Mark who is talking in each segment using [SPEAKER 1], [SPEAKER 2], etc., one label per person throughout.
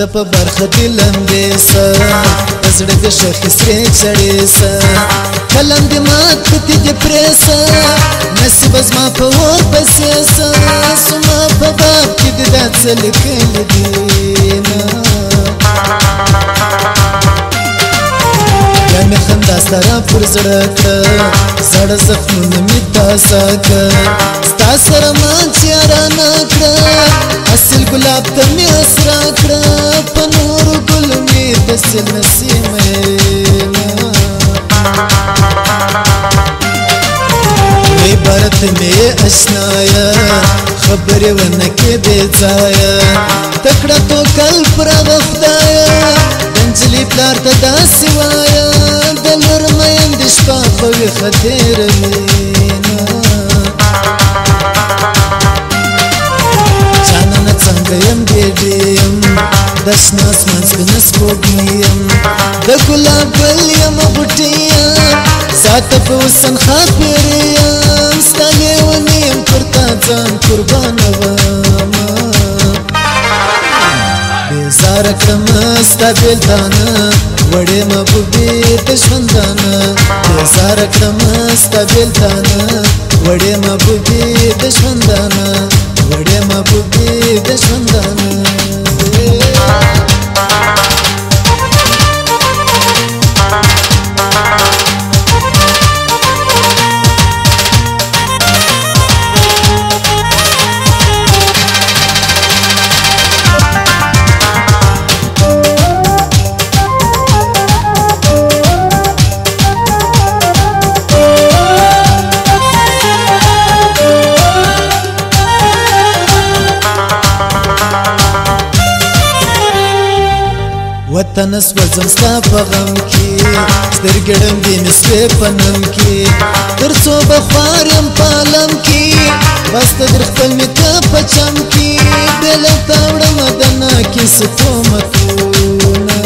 [SPEAKER 1] ته په برخه دې لمبې سه په زړه دې ښخې سرې چړې سه قلم دې مات پتې دې پرې سه نصیبه زما په اور پسې سه زما په باب کې دې دا څه لیکلي دي بیا مې خندا سره پر زړه کړه زړه زخمونه مې تازه کړه ستا سره مان تیاره کړه اصل ګلاب ته مې اسرا کړه په نورو ګلو مې داسې نسیمه عبارت مې اشنایا خبرې ونه کې بې ځایه تکړه توکل پر هغه خدایه د نجلۍ پلار ته داسې وایه د لور میندې شپه په ویښه تېروي جانانه څنګه یم ډېډې یم د شنه اسمان سپینه سپوږمۍ یم د ګلاب ګل یم غوټۍ یم ساته په حسن ښاپېرې یم ستا لیونی یم پر تا ځان قربانومه بیزاره کړمه ستا بېلتانه وړې محبوبې د ژوندانه بیزاره کړمه ستا بېلتانه وړې محبوبې د ژوندانه وړې محبوبې د ژوندانه وطن سوځم ستا په غم کې سترګې ړندې مې سوې په نم کې تر څو به خوار یم په عالم کې بسته در خپل مې ته په چم کې بېله تا وړمه د ناکیسو تهمتونه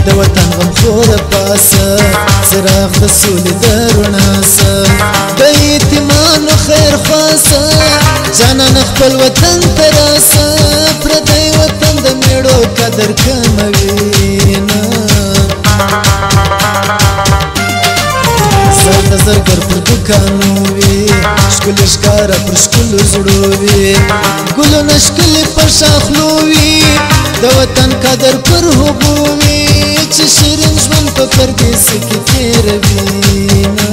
[SPEAKER 1] د وطن غمخوره پاسه څراغ د سولې د رڼا سه د یتیمانو خیر خواسه جانانه خپل وطن ته راسه پردی وطن د میړو قدر کموینه زر د زرګر پر دوکانو وي ښکلې ښکاره پر ښکلو زړو وي ګلونه ښکلې پر شاخلو وي د وطن قدر پر هوبو وي چې شیرین ژوند په پردیس کې تېروینه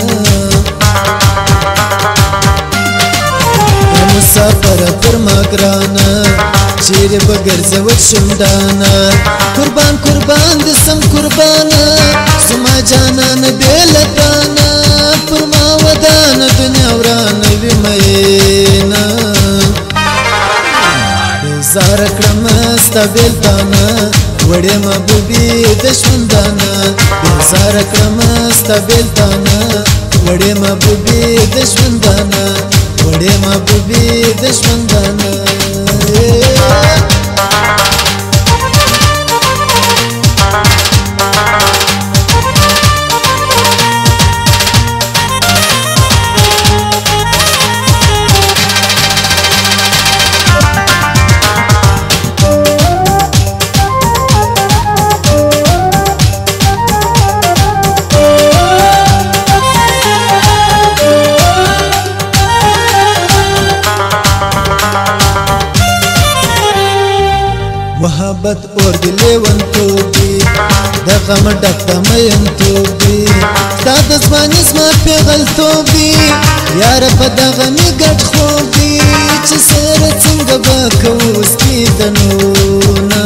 [SPEAKER 1] مسافر پر ما ګرانه چیرې به ګرځوت شونډانه قربان قربان دې سم قربانه زما جانانه بې له تانه پر ما ودانه دنیا ورانه وي مینه بیزاره کړمه ستا بېلتانه وړې محبوبې د ژوندانه بیزاره کړمه ستا بېلتانه وړې محبوبې د ژوندانه وړې محبوبې د ژوندانه محبت اور د لیونتوب دی د غم ډک د مینتوب دی ستا د ځواني زما پېغلتوب دی یاره په دغه مې ګډ خوب دی چې سره څنګه به کوو اوس دیدنونه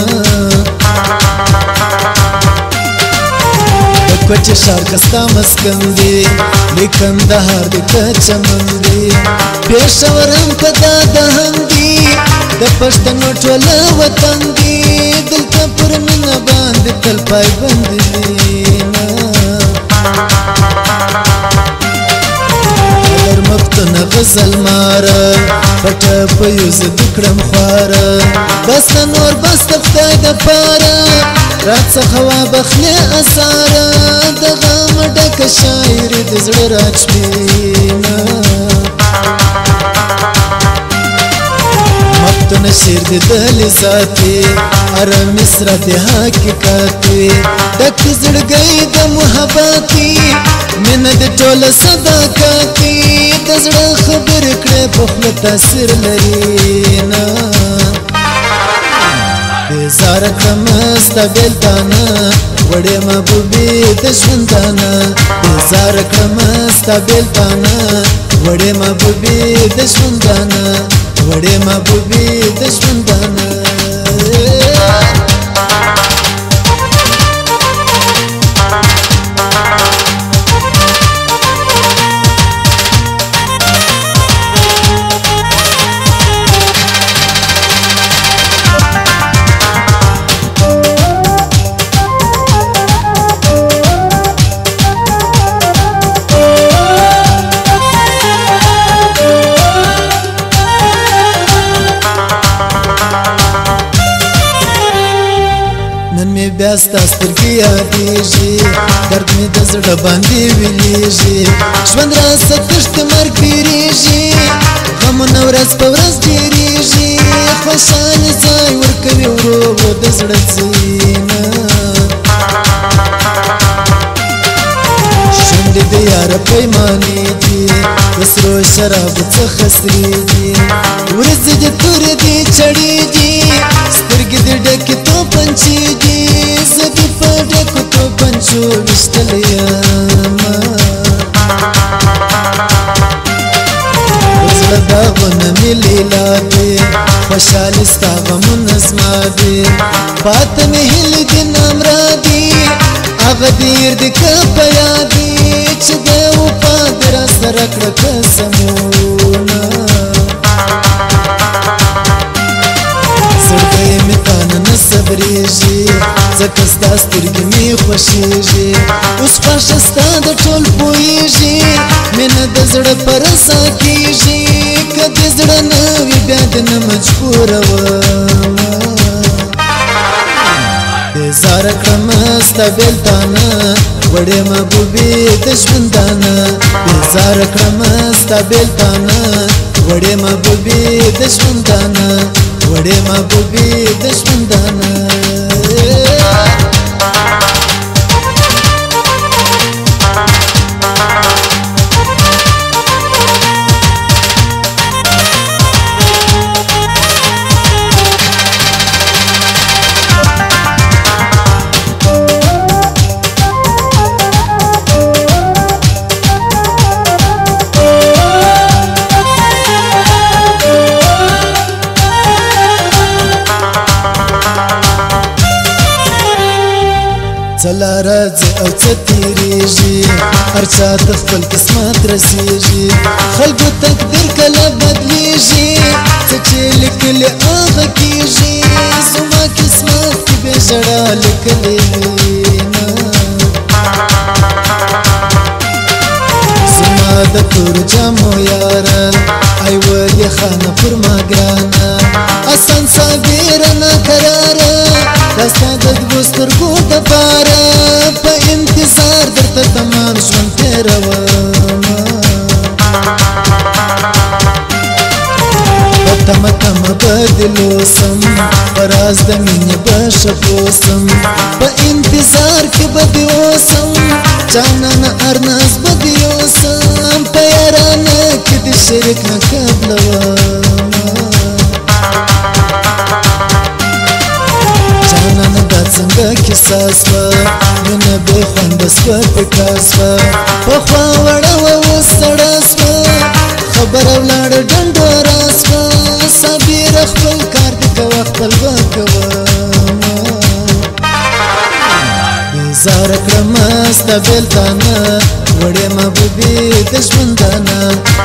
[SPEAKER 1] د کوټې ښار که ستا مسکن دی د کندهار د که چمن دی پېښور هم که دا دهن دی د پښتنو ټوله وطن دی دلته پر مینه باندې تل پایبند وینه در مفتونه غزل ماره پټه په یو زه دې کړم خواره بس نه نور بس د خدای دپاره راڅخه وابخلې اثاره د غم ډکه شاعري د زړه راچوینه شیر دی دلی ذاتی ارم مصر دی حقیقاتی ډک زړګی د محبتي مینه د ټوله صداقتي د زړه خبرې کړې په خوله تاثیر لري نه بیزاره کړمه ستا بېلتانه وړې محبوبې د ژوندانه بیزاره کړمه ستا بېلتانه وړې محبوبې د ژوندانه وړې محبوبې د ژوندانه بیا ستا سترګې یادېږي درد مې د زړه باندې ویلېږي ژوند راسه تښتې مرګ بیریږي غمونه ورځ په ورځ ډېرېږي خوشحالي ځای ورکوي ورو ورو د زړه ځینه شونډې د یاره پیمانې دي د سرو شرابو څخه سرې دي ورځې دې تورې دي چړې دي سترګې دې ډکې توپنچې دي زه دې په ډکو توپنچو ویشتلی یمه زړه داغونه مې لیلا دي خوشحالي ستا غمونه زما دي پاته مې هیلې دي نامرادي هغه ډېر دي که په یاد دي چې د وفا دې راسره کړه قسمونه زړګی مې تانه نه صبرېږي ځکه ستا سترګې مې خوښېږي اوس خوښه ستا د ټول پوهېږي مینه د زړه په رسا کېږي که دې زړه نه وي بیا دې نه مجبورومه بیزاره کړمه ستا بېلتانه وړې محبوبې د ژوندانه بیزاره کړمه ستا بېلتانه وړې محبوبې د ژوندانه وړې محبوبې د ژوندانه څه راځي او څه تېرېږي هر چا ته خپل قسمت رسېږي خلکو تقدیر کله بدلېږي څه چې لیکلي هغه کېږي زما قسمت کې بې ژړا لیکلې وینه زما د تور جامو یاره ای ولې خانه پر ما ګرانه اسان صابره ناقراره دا ستا د دوو سترګو دپاره په انتظار درته تمام ژوند تېرومه په تمه تمه به دې لوسم په راز د مینې به ښه پوه سم په انتظار کې به دې اوسم جانانه هر ناز به دې یوسم په یارانه کې دې شریک نه قبلومه څنګه کیسه سوه مینه بې خونده سوه پکه سوه پخوا وړه وه اوس سړه سوه خبره ولاړه ډنډوره سوه صابره خپل کار دې کوه خپل به کومه بیزاره کړمه ستا بېلتانه وړې محبوبې د ژوندانه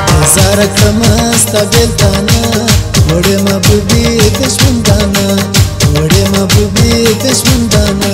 [SPEAKER 1] بیزاره کړمه ستا بېلتانه وړې محبوبې د ژوندانه وړې محبوبې د ژوندانه